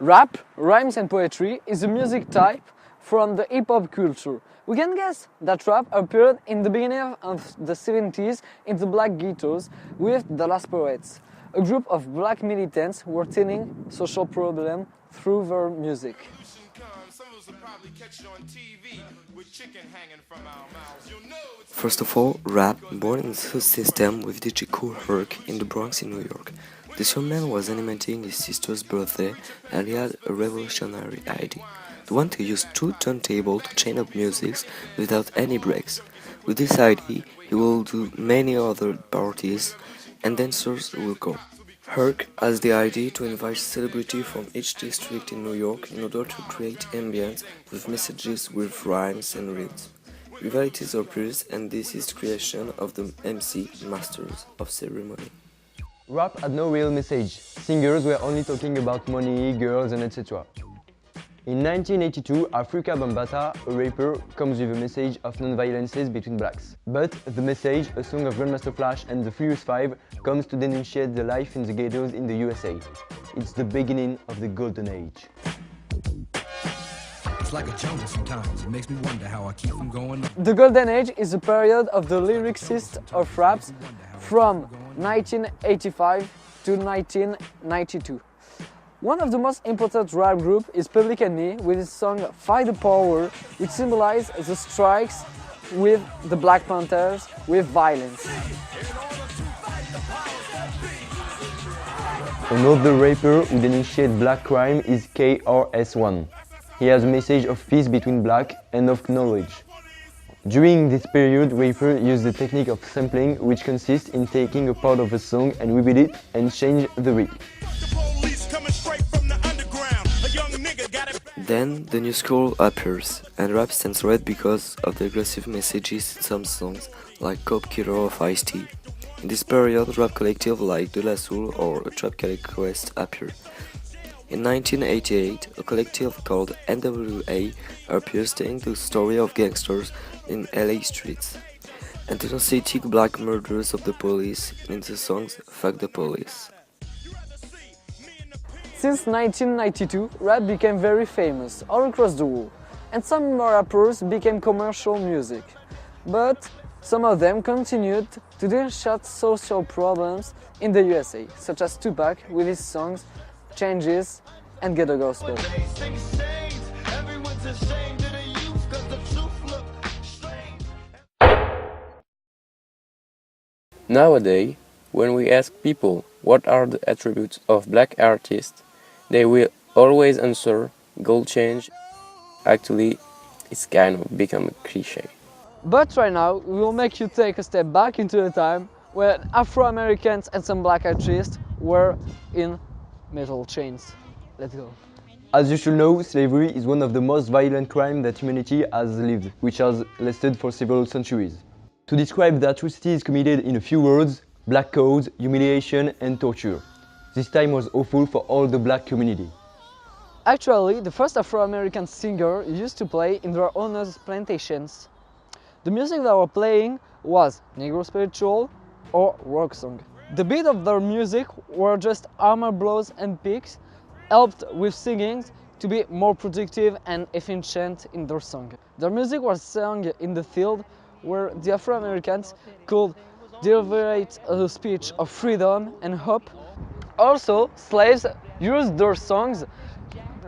Rap, rhymes and poetry is a music type from the hip-hop culture. We can guess that rap appeared in the beginning of the 70s in the black ghettos with the Last Poets, a group of black militants who were telling social problems through their music. First of all, rap, born in the system with DJ Kool Herc in the Bronx in New York. This young man was animating his sister's birthday and he had a revolutionary idea. The one to use two turntables to chain up music without any breaks. With this idea, he will do many other parties and dancers will go. Herc has the idea to invite celebrities from each district in New York in order to create ambience with messages with rhymes and rhythms. Rivalities appears and this is the creation of the MC Masters of Ceremony. Rap had no real message. Singers were only talking about money, girls and etc. In 1982, Afrika Bambaataa, a rapper, comes with a message of non-violences between blacks. But the message, a song of Grandmaster Flash and the Furious Five, comes to denunciate the life in the ghettos in the USA. It's the beginning of the golden age. It's like a jungle sometimes. It makes me wonder how I keep from going on. The golden age is a period of the lyricist of raps from 1985 to 1992. One of the most important rap groups is Public Enemy with his song Fight the Power, which symbolizes the strikes with the Black Panthers with violence. Another rapper who denunciates black crime is KRS-One. He has a message of peace between black and of knowledge. During this period, rappers use the technique of sampling, which consists in taking a part of a song and repeat it and change the beat. Then the new school appears, and rap stands red because of the aggressive messages in some songs, like Cop Killer of Ice-T. In this period, rap collectives like De La Soul or A Tribe Called Quest appear. In 1988, a collective called NWA appears telling the story of gangsters in LA streets, and denunciating black murders of the police in the songs Fuck the Police. Since 1992, rap became very famous all across the world, and some rappers became commercial music. But some of them continued to denunciate social problems in the USA, such as Tupac with his songs Changes and Ghetto Gospel. Nowadays, when we ask people what are the attributes of black artists, they will always answer gold chain. Actually, it's kind of become a cliché. But right now, we will make you take a step back into the time when Afro-Americans and some black artists were in metal chains. Let's go. As you should know, slavery is one of the most violent crimes that humanity has lived, which has lasted for several centuries. To describe the atrocities committed in a few words, black codes, humiliation and torture. This time was awful for all the black community. Actually, the first Afro-American singer used to play in their owners' plantations. The music they were playing was Negro spiritual or rock song. The beat of their music were just armor blows and picks, helped with singing to be more productive and efficient in their song. Their music was sung in the field where the Afro-Americans could deliver a speech of freedom and hope. Also, slaves used their songs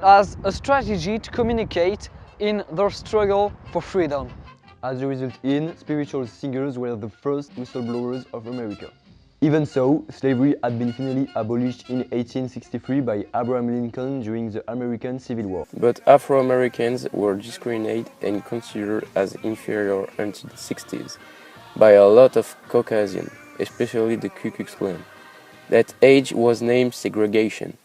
as a strategy to communicate in their struggle for freedom. As a result, spiritual singers were the first whistleblowers of America. Even so, slavery had been finally abolished in 1863 by Abraham Lincoln during the American Civil War. But Afro-Americans were discriminated and considered as inferior until the 60s by a lot of Caucasians, especially the Ku Klux Klan. That age was named segregation.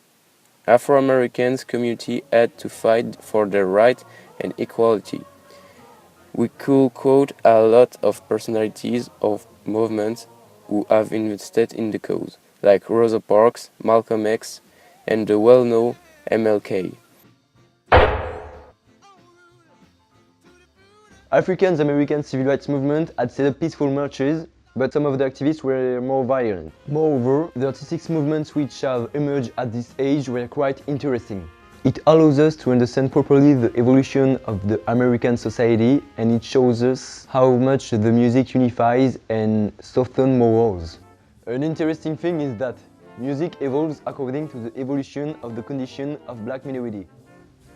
Afro-Americans community had to fight for their right and equality. We could quote a lot of personalities of movements who have invested in the cause, like Rosa Parks, Malcolm X, and the well-known MLK. African-American civil rights movement had set up peaceful marches, but some of the activists were more violent. Moreover, the artistic movements which have emerged at this age were quite interesting. It allows us to understand properly the evolution of the American society, and it shows us how much the music unifies and softens morals. An interesting thing is that music evolves according to the evolution of the condition of black minority.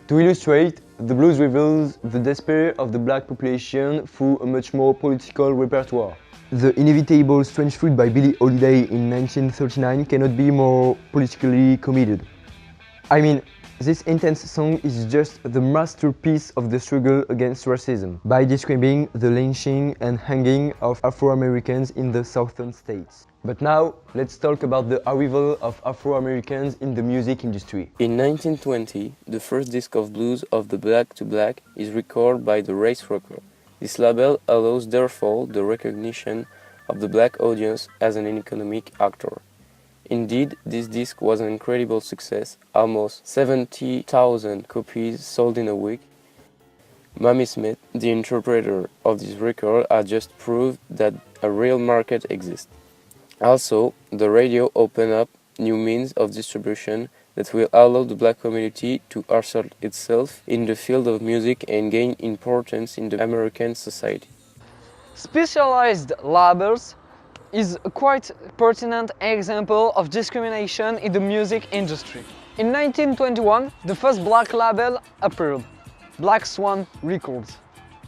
To illustrate, the blues reveals the despair of the black population through a much more political repertoire. The inevitable Strange Fruit by Billie Holiday in 1939 cannot be more politically committed. I mean, this intense song is just the masterpiece of the struggle against racism, by describing the lynching and hanging of Afro-Americans in the southern states. But now, let's talk about the arrival of Afro-Americans in the music industry. In 1920, the first disc of blues of the Black to Black is recorded by the Race Rocker. This label allows therefore the recognition of the black audience as an economic actor. Indeed, this disc was an incredible success, almost 70,000 copies sold in a week. Mamie Smith, the interpreter of this record, has just proved that a real market exists. Also, the radio opened up new means of distribution that will allow the black community to assert itself in the field of music and gain importance in the American society. Specialized labels is a quite pertinent example of discrimination in the music industry. In 1921, the first black label appeared, Black Swan Records.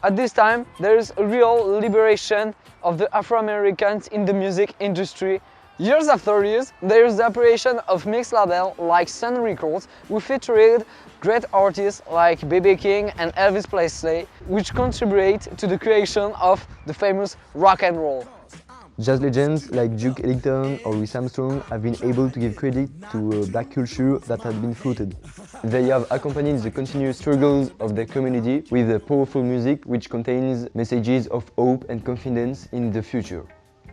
At this time, there is a real liberation of the Afro-Americans in the music industry. Years after years, there is the appearance of mixed labels like Sun Records, which featured great artists like B.B. King and Elvis Presley, which contribute to the creation of the famous rock and roll. Jazz legends like Duke Ellington or Louis Armstrong have been able to give credit to a black culture that had been fruited. They have accompanied the continuous struggles of their community with a powerful music which contains messages of hope and confidence in the future.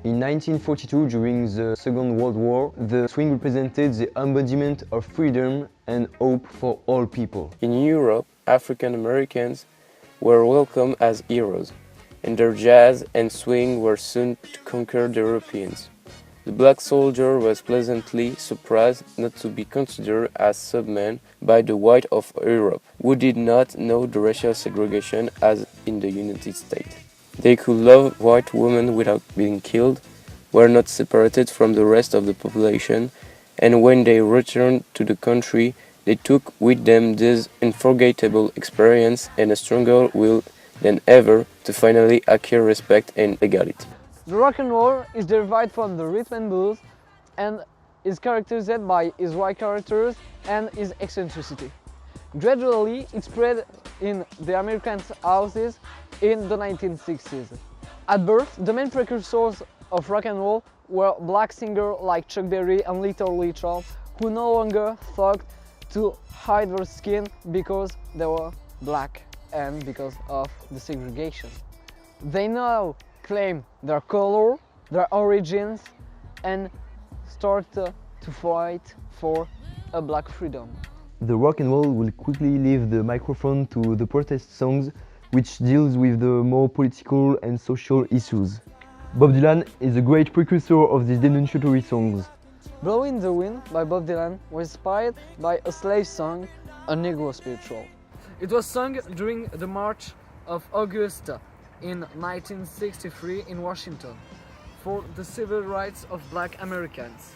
In 1942, during the Second World War, the swing represented the embodiment of freedom and hope for all people. In Europe, African Americans were welcomed as heroes, and their jazz and swing were soon to conquer the Europeans. The black soldier was pleasantly surprised not to be considered as submen by the white of Europe, who did not know the racial segregation as in the United States. They could love white women without being killed, were not separated from the rest of the population, and when they returned to the country, they took with them this unforgettable experience and a stronger will than ever to finally acquire respect and equality. The rock and roll is derived from the rhythm and blues and is characterized by its white characters and its eccentricity. Gradually, it spread in the American houses in the 1960s. At birth, the main precursors of rock and roll were black singers like Chuck Berry and Little Richard, who no longer thought to hide their skin because they were black and because of the segregation. They now claim their color, their origins, and start to fight for a black freedom. The rock and roll will quickly leave the microphone to the protest songs, which deals with the more political and social issues. Bob Dylan is a great precursor of these denunciatory songs. Blowing in the Wind by Bob Dylan was inspired by a slave song, a Negro spiritual. It was sung during the March of August in 1963 in Washington for the civil rights of black Americans.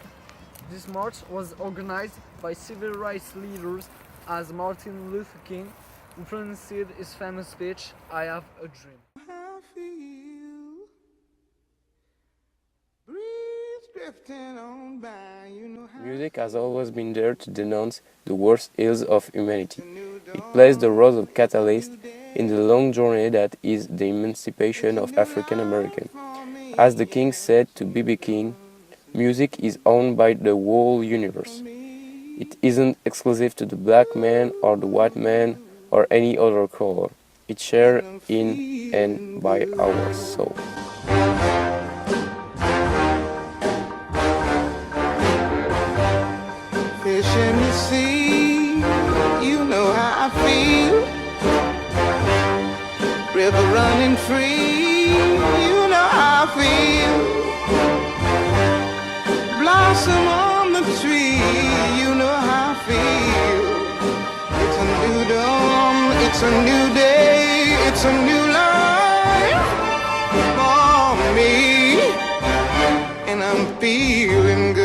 This march was organized by civil rights leaders as Martin Luther King, who pronounced his famous speech, "I have a dream." Music has always been there to denounce the worst ills of humanity. It plays the role of catalyst in the long journey that is the emancipation of African Americans. As the King said to B.B. King, music is owned by the whole universe. It isn't exclusive to the black man or the white man or any other color. It's shared in and by our soul. Fish in the sea, you know how I feel. River running free, you know how I feel. Blossom on the tree, you know how I feel. It's It's a new day, it's a new life for me, and I'm feeling good.